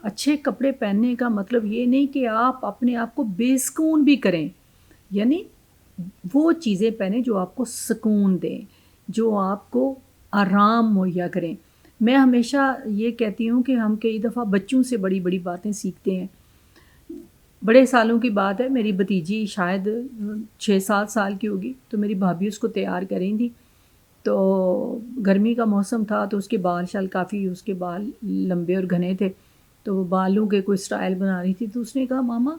اچھے کپڑے پہننے کا مطلب یہ نہیں کہ آپ اپنے آپ کو بے سکون بھی کریں، یعنی وہ چیزیں پہنیں جو آپ کو سکون دیں، جو آپ کو آرام مہیا کریں۔ میں ہمیشہ یہ کہتی ہوں کہ ہم کئی دفعہ بچوں سے بڑی بڑی باتیں سیکھتے ہیں۔ بڑے سالوں کی بات ہے، میری بھتیجی شاید 6-7 سال کی ہوگی، تو میری بھابھی اس کو تیار کریں تھی، تو گرمی کا موسم تھا، تو اس کے بال شال کافی، اس کے بال لمبے اور گھنے تھے، تو وہ بالوں کے کوئی سٹائل بنا رہی تھی، تو اس نے کہا ماما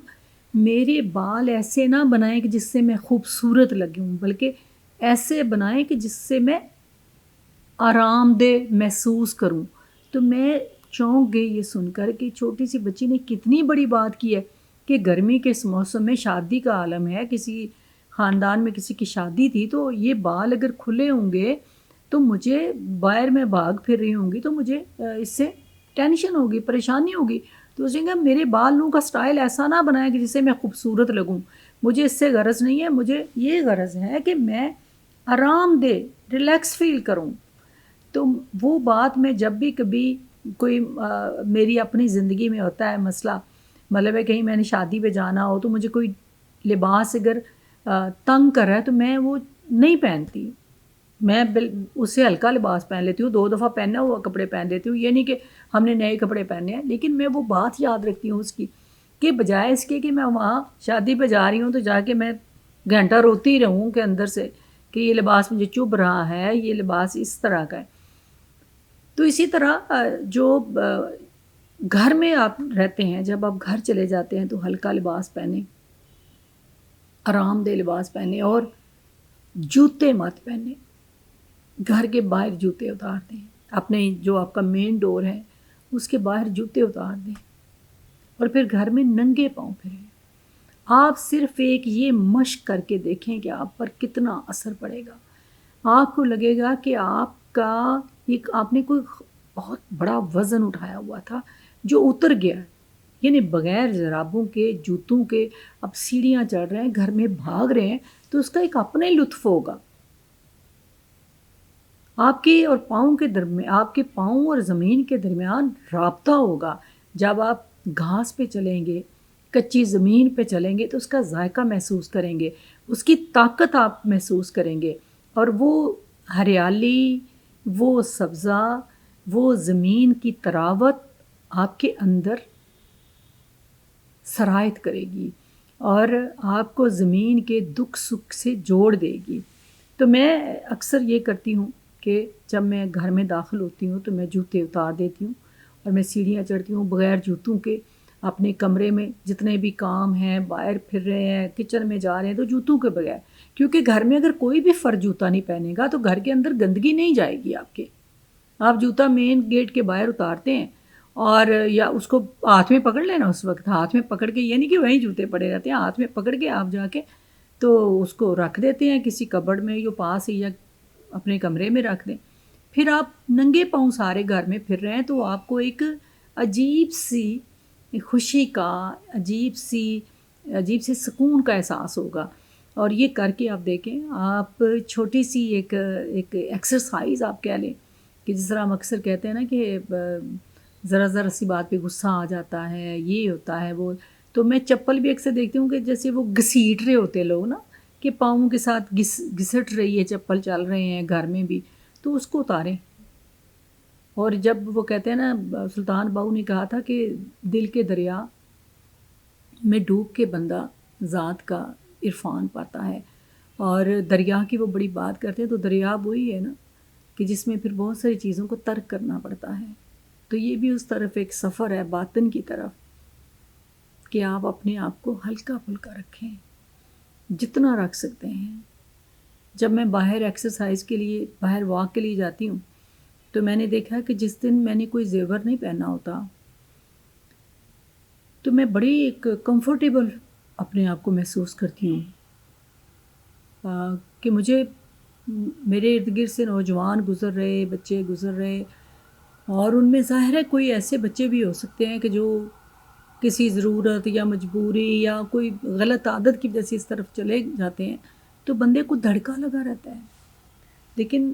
میرے بال ایسے نہ بنائیں کہ جس سے میں خوبصورت لگوں، بلکہ ایسے بنائیں کہ جس سے میں آرام دہ محسوس کروں۔ تو میں چونک گئی یہ سن کر کہ چھوٹی سی بچی نے کتنی بڑی بات کی ہے کہ گرمی کے اس موسم میں شادی کا عالم ہے، کسی خاندان میں کسی کی شادی تھی، تو یہ بال اگر کھلے ہوں گے تو مجھے باہر میں بھاگ پھر رہی ہوں گی تو مجھے اس سے ٹینشن ہوگی، پریشانی ہوگی۔ تو اس نے کہا میرے بالوں کا سٹائل ایسا نہ بنائے کہ جس سے میں خوبصورت لگوں، مجھے اس سے غرض نہیں ہے، مجھے یہ غرض ہے کہ میں آرام دہ ریلیکس فیل کروں۔ تو وہ بات میں جب بھی کبھی کوئی میری اپنی زندگی میں ہوتا ہے مسئلہ، مطلب ہے کہیں میں نے شادی پہ جانا ہو تو مجھے کوئی لباس اگر تنگ کر رہا ہے تو میں وہ نہیں پہنتی، میں اس سے ہلکا لباس پہن لیتی ہوں، 2 دفعہ پہنا ہوا کپڑے پہن لیتی ہوں، یہ نہیں کہ ہم نے نئے کپڑے پہنے ہیں، لیکن میں وہ بات یاد رکھتی ہوں اس کی، کہ بجائے اس کے کہ میں وہاں شادی پہ جا رہی ہوں تو جا کے میں گھنٹہ روتی رہوں کہ اندر سے کہ یہ لباس مجھے چبھ رہا ہے، یہ لباس اس طرح کا ہے۔ تو اسی طرح جو گھر میں آپ رہتے ہیں، جب آپ گھر چلے جاتے ہیں تو ہلکا لباس پہنیں، آرام دہ لباس پہنیں، اور جوتے مت پہنیں، گھر کے باہر جوتے اتار دیں، اپنے جو آپ کا مین ڈور ہے اس کے باہر جوتے اتار دیں، اور پھر گھر میں ننگے پاؤں پھریں۔ آپ صرف ایک یہ مشق کر کے دیکھیں کہ آپ پر کتنا اثر پڑے گا۔ آپ کو لگے گا کہ آپ نے کوئی بہت بڑا وزن اٹھایا ہوا تھا جو اتر گیا ہے، یعنی بغیر جرابوں کے، جوتوں کے آپ سیڑھیاں چڑھ رہے ہیں، گھر میں بھاگ رہے ہیں، تو اس کا ایک اپنا ہی لطف ہوگا۔ آپ کے اور پاؤں کے درمیان، آپ کے پاؤں اور زمین کے درمیان رابطہ ہوگا۔ جب آپ گھاس پہ چلیں گے، کچی زمین پہ چلیں گے تو اس کا ذائقہ محسوس کریں گے، اس کی طاقت آپ محسوس کریں گے، اور وہ ہریالی، وہ سبزہ، وہ زمین کی طراوت آپ کے اندر سرایت کرے گی اور آپ کو زمین کے دکھ سکھ سے جوڑ دے گی۔ تو میں اکثر یہ کرتی ہوں کہ جب میں گھر میں داخل ہوتی ہوں تو میں جوتے اتار دیتی ہوں اور میں سیڑھیاں چڑھتی ہوں بغیر جوتوں کے، اپنے کمرے میں جتنے بھی کام ہیں، باہر پھر رہے ہیں، کچن میں جا رہے ہیں، تو جوتوں کے بغیر، کیونکہ گھر میں اگر کوئی بھی فرد جوتا نہیں پہنے گا تو گھر کے اندر گندگی نہیں جائے گی آپ کے۔ آپ جوتا مین گیٹ کے باہر اتارتے ہیں اور یا اس کو ہاتھ میں پکڑ لینا، اس وقت ہاتھ میں پکڑ کے، یہ نہیں کہ وہیں جوتے پڑے رہتے ہیں، ہاتھ میں پکڑ کے آپ جا کے تو اس کو رکھ دیتے ہیں کسی کبڑ میں یا پاس ہی، یا اپنے کمرے میں رکھ دیں۔ پھر آپ ننگے پاؤں سارے گھر میں پھر رہے ہیں تو آپ کو ایک عجیب سی خوشی کا، عجیب سے سکون کا احساس ہوگا۔ اور یہ کر کے آپ دیکھیں، آپ چھوٹی سی ایک ایکسرسائز آپ کہہ لیں، کہ جس طرح ہم اکثر کہتے ہیں نا کہ ذرا ذرا سی بات پہ غصہ آ جاتا ہے، یہ ہوتا ہے وہ، تو میں چپل بھی اکثر دیکھتی ہوں کہ جیسے وہ گھسیٹ رہے ہوتے لوگ نا، کہ پاؤں کے ساتھ گھسٹ رہی ہے چپل، چل رہے ہیں گھر میں بھی، تو اس کو اتاریں۔ اور جب وہ کہتے ہیں نا، سلطان باہو نے کہا تھا کہ دل کے دریا میں ڈوب کے بندہ ذات کا عرفان پاتا ہے، اور دریا کی وہ بڑی بات کرتے ہیں، تو دریا وہی ہے نا کہ جس میں پھر بہت ساری چیزوں کو ترک کرنا پڑتا ہے۔ تو یہ بھی اس طرف ایک سفر ہے باطن کی طرف، کہ آپ اپنے آپ کو ہلکا پھلکا رکھیں جتنا رکھ سکتے ہیں۔ جب میں باہر ایکسرسائز کے لیے، باہر واک کے لیے جاتی ہوں تو میں نے دیکھا کہ جس دن میں نے کوئی زیور نہیں پہنا ہوتا تو میں بڑی ایک کمفرٹیبل اپنے آپ کو محسوس کرتی ہوں، کہ مجھے میرے ارد گرد سے نوجوان گزر رہے، بچے گزر رہے، اور ان میں ظاہر ہے کوئی ایسے بچے بھی ہو سکتے ہیں کہ جو کسی ضرورت یا مجبوری یا کوئی غلط عادت کی وجہ سے اس طرف چلے جاتے ہیں، تو بندے کو دھڑکا لگا رہتا ہے۔ لیکن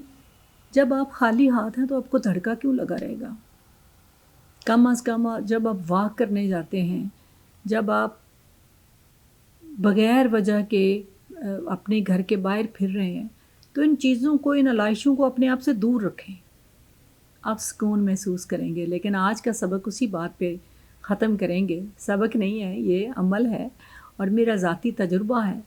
جب آپ خالی ہاتھ ہیں تو آپ کو دھڑکا کیوں لگا رہے گا؟ کم از کم جب آپ واک کرنے جاتے ہیں، جب آپ بغیر وجہ کے اپنے گھر کے باہر پھر رہے ہیں، تو ان چیزوں کو، ان علائشوں کو اپنے آپ سے دور رکھیں، آپ سکون محسوس کریں گے۔ لیکن آج کا سبق اسی بات پہ ختم کریں گے۔ سبق نہیں ہے، یہ عمل ہے، اور میرا ذاتی تجربہ ہے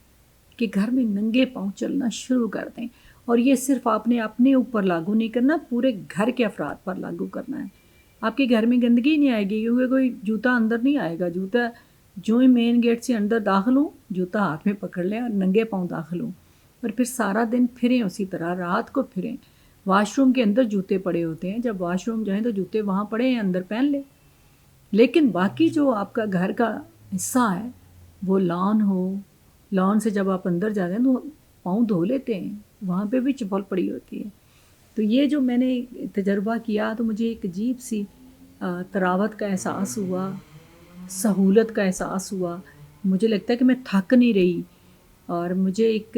کہ گھر میں ننگے پاؤں چلنا شروع کر دیں، اور یہ صرف آپ نے اپنے اوپر لاگو نہیں کرنا، پورے گھر کے افراد پر لاگو کرنا ہے۔ آپ کے گھر میں گندگی نہیں آئے گی، کیونکہ کوئی جوتا اندر نہیں آئے گا۔ جوتا جو ہی مین گیٹ سے اندر داخل ہوں، جوتا ہاتھ میں پکڑ لیں اور ننگے پاؤں داخل ہوں، اور پھر سارا دن پھریں اسی طرح، رات کو پھریں۔ واش روم کے اندر جوتے پڑے ہوتے ہیں، جب واش روم جائیں تو جوتے وہاں پڑے ہیں، اندر پہن لیں۔ لیکن باقی جو آپ کا گھر کا حصہ ہے، وہ لان ہو، لان سے جب آپ اندر جاتے ہیں تو پاؤں دھو لیتے ہیں، وہاں پہ بھی چپل پڑی ہوتی ہے۔ تو یہ جو میں نے تجربہ کیا تو مجھے ایک عجیب سی طراوت کا احساس ہوا، سہولت کا احساس ہوا۔ مجھے لگتا ہے کہ میں تھک نہیں رہی، اور مجھے ایک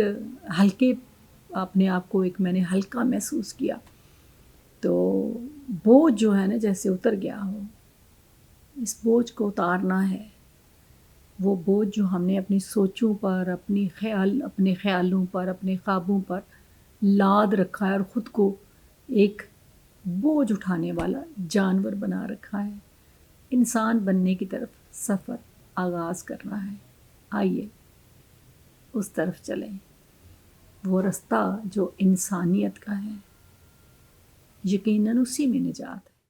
ہلکے، اپنے آپ کو ایک میں نے ہلکا محسوس کیا۔ تو بوجھ جو ہے نا جیسے اتر گیا ہو، اس بوجھ کو اتارنا ہے۔ وہ بوجھ جو ہم نے اپنی سوچوں پر، اپنے خیالوں پر، اپنے خوابوں پر لاد رکھا ہے، اور خود کو ایک بوجھ اٹھانے والا جانور بنا رکھا ہے۔ انسان بننے کی طرف سفر آغاز کرنا ہے۔ آئیے اس طرف چلیں، وہ رستہ جو انسانیت کا ہے، یقیناً اسی میں نجات ہے۔